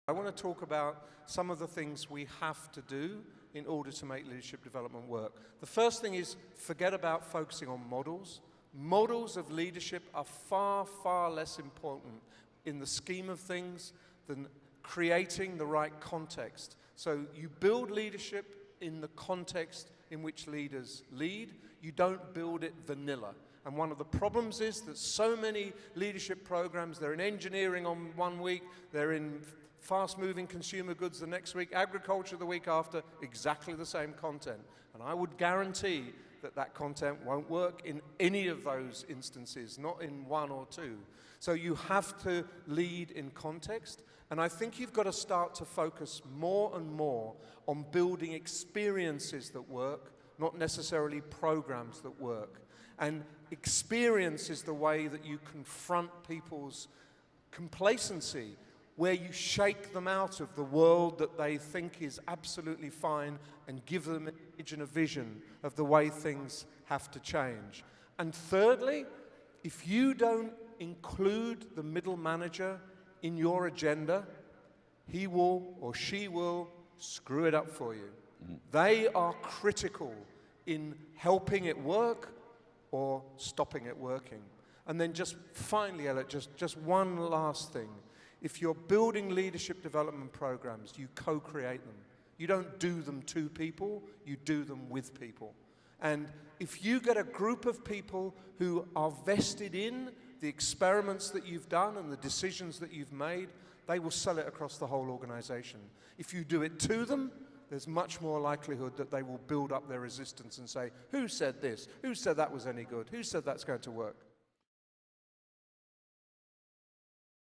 I want to talk about some of the things we have to do in order to make leadership development work. The first thing is forget about focusing on models. Models of leadership are far, far less important in the scheme of things than creating the right context. So you build leadership in the context in which leaders lead. You don't build it vanilla. And one of the problems is that so many leadership programs, they're in engineering on one week, they're in fast-moving consumer goods the next week, agriculture the week after, exactly the same content. And I would guarantee that that content won't work in any of those instances, not in one or two. So you have to lead in context, and I think you've got to start to focus more and more on building experiences that work, not necessarily programs that work. And experience is the way that you confront people's complacency, where you shake them out of the world that they think is absolutely fine and give them an image and a vision of the way things have to change. And thirdly, if you don't include the middle manager in your agenda, he will or she will screw it up for you. They are critical in helping it work or stopping it working. And then just finally, Elliot, just one last thing. If you're building leadership development programs, you co-create them. You don't do them to people, you do them with people. And if you get a group of people who are vested in the experiments that you've done and the decisions that you've made, they will sell it across the whole organization. If you do it to them, there's much more likelihood that they will build up their resistance and say, who said this? Who said that was any good? Who said that's going to work?